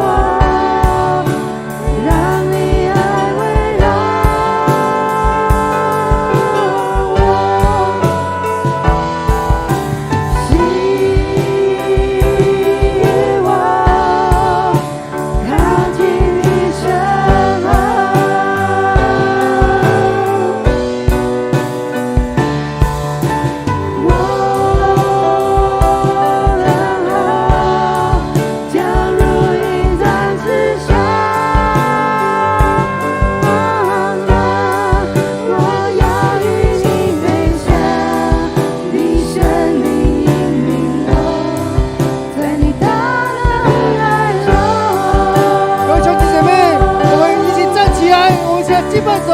让你爱围绕我，吸引我靠近你身旁。我的好将如鹰展翅上，我要与你飞翔，你神灵引领我，在你大能海中。各位兄弟姐妹，我们一起站起来，我们一起来敬拜神。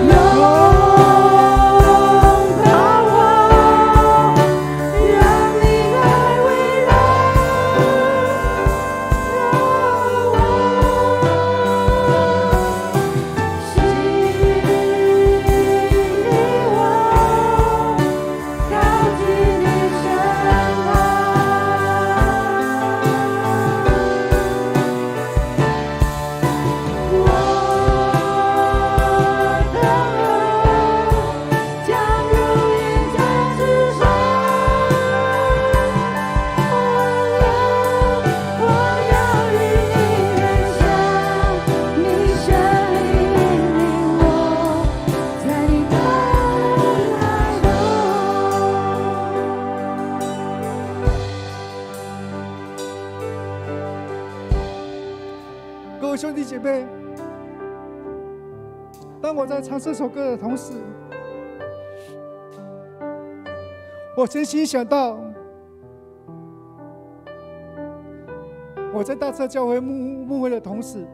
拥抱我，让你来围绕我，吸引我靠近你身旁。我的好将如鹰展翅上，我要与你飞翔，你神灵引领我，在你大能海中。各位兄弟姐妹，当我在唱这首歌的同时，我真心想到，我在大车教会牧会的同时，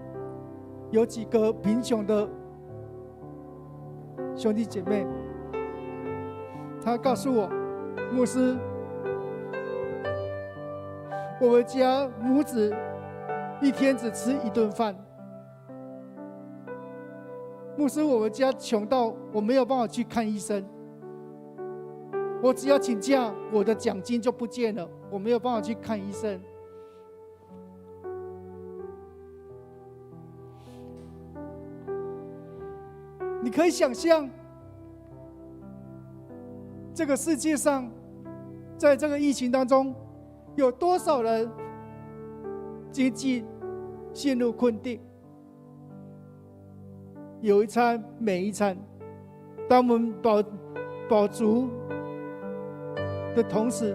有几个贫穷的兄弟姐妹，他告诉我，牧师，我们家母子一天只吃一顿饭。牧师，我们家穷到我没有办法去看医生，我只要请假，我的奖金就不见了，我没有办法去看医生。你可以想象，这个世界上，在这个疫情当中，有多少人经济陷入困境？有一餐没一餐，当我们饱足的同时，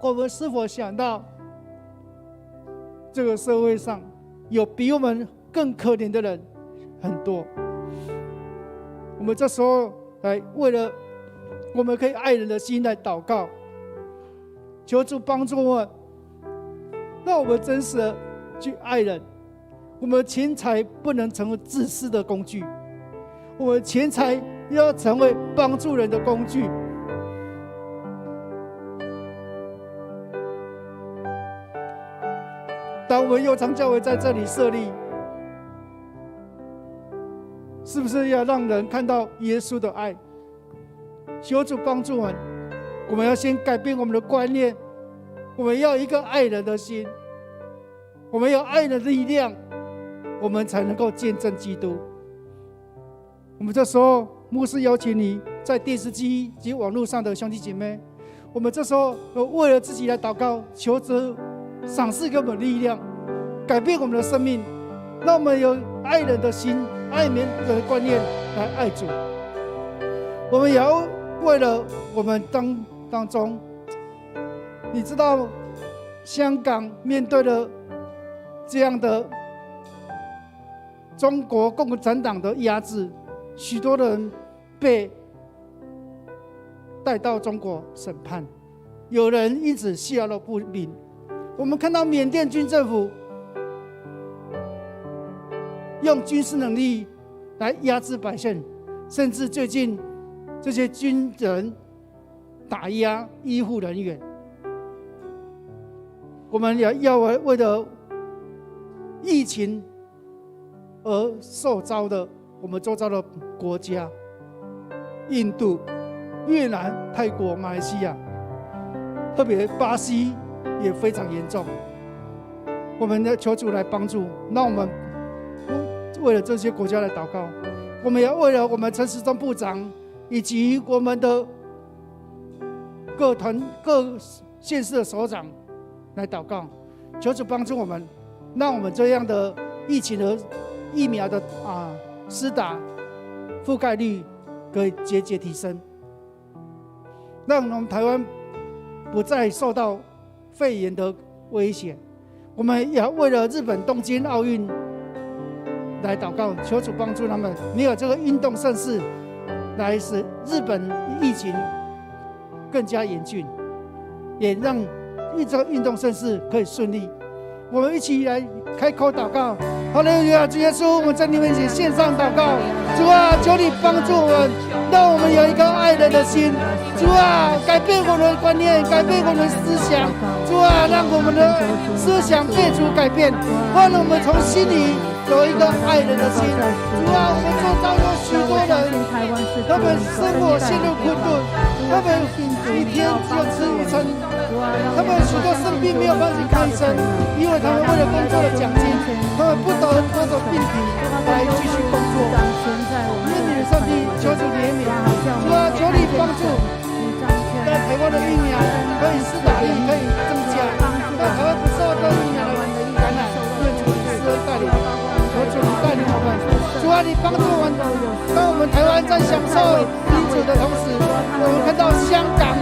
我们是否想到这个社会上有比我们更可怜的人很多？我们这时候来为了我们可以爱人的心来祷告，求主帮助我们，让我们真实的去爱人。我们钱财不能成为自私的工具，我们钱财要成为帮助人的工具。当我们悠长教会在这里设立，是不是要让人看到耶稣的爱？求主帮助我们，我们要先改变我们的观念，我们要一个爱人的心，我们有爱人的力量，我们才能够见证基督。我们这时候，牧师邀请你在电视机及网络上的兄弟姐妹，我们这时候为了自己来祷告，求主赏赐给我们力量，改变我们的生命，让我们有爱人的心、爱人的观念来爱主。我们也要为了我们当中，你知道香港面对了这样的中国共产党的压制，许多人被带到中国审判，有人因此下落不明。我们看到缅甸军政府用军事能力来压制百姓，甚至最近这些军人打压医护人员。我们也要为了疫情而受遭的我们周遭的国家，印度、越南、泰国、马来西亚，特别巴西也非常严重。我们要求主来帮助，让我们为了这些国家来祷告。我们也要为了我们陈时中部长以及我们的各县市的首长来祷告，求主帮助我们，让我们这样的疫情的疫苗的施打覆盖率可以节节提升，让我们台湾不再受到肺炎的威胁。我们也要为了日本东京奥运来祷告，求主帮助他们，没有这个运动盛事来使日本疫情更加严峻，也让这个运动盛事可以顺利。我们一起来开口祷告。哈利路亚，主耶稣，我们在你面前献上祷告。主啊，求你帮助我们，让我们有一颗爱人的心。主啊，改变我们的观念，改变我们的思想。主啊，让我们的思想被主改变，让我们从心里有一个爱人的心。主啊，我们周遭有许多人，他们生活陷入困顿，他们一天只有吃一餐，他们许多生病没有办法去看医生，因为他们为了工作的奖金，他们不得不得病体来继续工作。愿你的上帝求主怜悯，主啊，求你帮助，在台湾的疫苗可以施打力可以增加，让台湾不受到疫苗的感染。愿主施恩带领，求主你带领我们。主啊，你帮助我们，当我们台湾在享受民主的同时，我们看到香港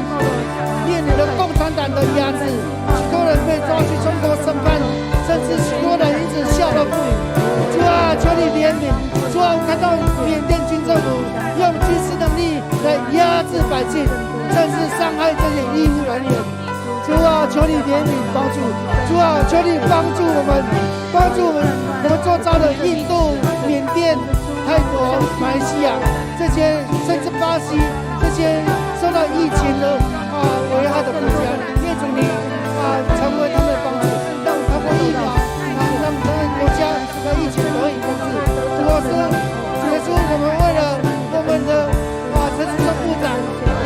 面临了共产党的压制，许多人被抓去中国审判，甚至许多人因此下落不明。主啊，求你怜悯。主啊，我看到缅甸军政府用军事能力来压制百姓，甚至伤害这些医护人员。主啊，求你怜悯帮助。主啊，求你帮助我们，帮助我们周遭的印度、缅甸、泰国、马来西亚这些，甚至巴西这些受到疫情的危害的国家，愿主你成为他们的帮助，让他们疫苗让他们国家的疫情得以控制。主啊，主耶稣，我们为了我们的陈时中部长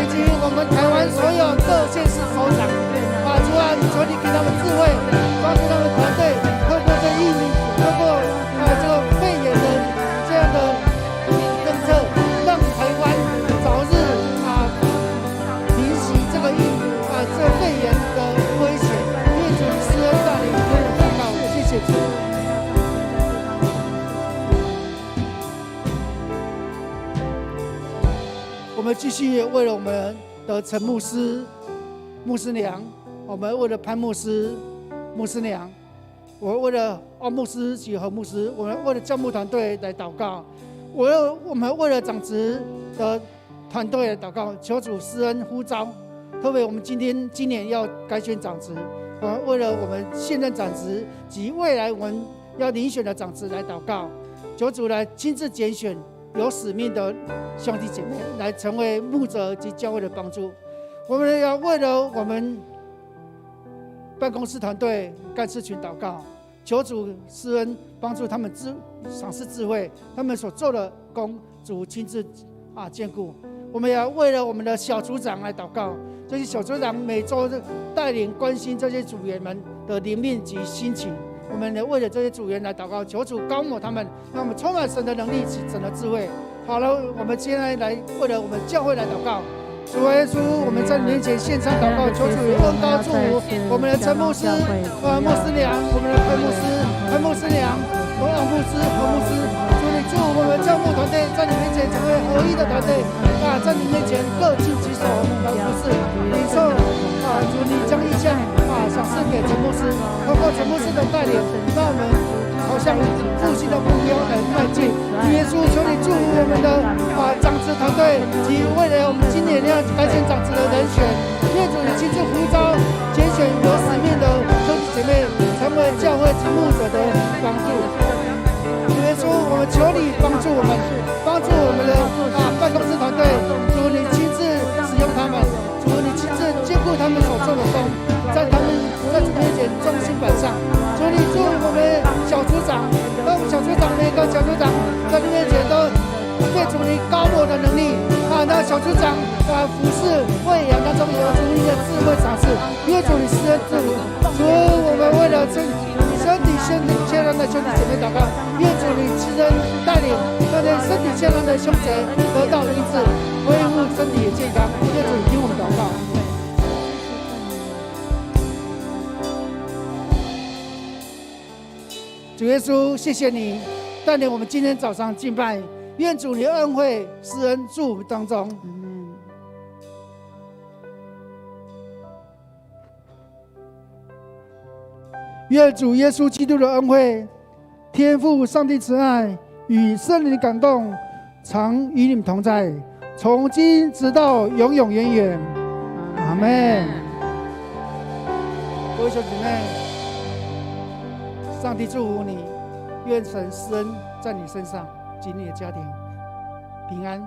以及我们台湾所有各县市首长，主啊，求你给他们智慧，帮助他们团队，透过这疫苗，透过这个肺炎的这样的政策，让台湾早日平息这个肺炎的危险。愿主施恩带领我们祷告，谢谢主。我们继续为了我们的陈牧师、牧师娘，我们为了潘牧师、牧师娘，我们为了奥牧师及何牧师，我们为了教牧团队来祷告。我们为了长职的团队来祷告，求主施恩呼召。特别我们今年要改选长职，我们为了我们现任长职及未来我们要遴选的长职来祷告，求主来亲自拣选有使命的兄弟姐妹来成为牧者及教会的帮助。我们要为了我们办公室团队干事群祷告，求主施恩帮助他们赏赐智慧，他们所做的工主亲自兼顾。我们也要为了我们的小组长来祷告。这些小组长每周带领关心这些组员们的灵命及心情，我们也为了这些组员来祷告，求主高抹他们，让我们充满神的能力及神的智慧。好了，我们今天来为了我们教会来祷告。主耶稣，我们在你面前献上祷告，求主恩高祝福我们的陈牧师、牧师娘，我们的潘牧师娘、王牧师、何牧师。主你祝福我们教牧团队在你面前成为合一的团队在你面前各尽其所来服侍领受主你将一项赏赐给陈牧师，通过陈牧师的带领，让我们朝向复兴的目标来迈进。主耶稣，求你祝福我们的长子团队及未来我们今年要改选长子的人选，愿主你亲自呼召拣选有使命的兄弟姐妹，成为教会及牧者的帮助。主耶稣，我们求你帮助我们的办公室团队，主你亲自使用他们，主你亲自兼顾他们所做的工，在他们在主面前忠心摆上。主你祝我们小组长，让我们小组长每个小组长在你面前都被主你高我的能力那小组长服侍喂养当中有主你的智慧赏赐，愿主你施恩赐福。主，我们为了身体健康的兄弟姐妹祷告，愿主你施恩带领那些身体健康的兄姐得到医治，恢复身体健康。愿主你听我们祷告。主耶稣，谢谢你带领我们今天早上敬拜，愿主你的恩惠施恩祝我们当中。愿主耶稣基督的恩惠、天父上帝慈爱与圣灵的感动，常与你们同在，从今直到永永远远。阿们。各位兄弟姐妹，上帝祝福你，愿神施恩在你身上及你的家庭平安。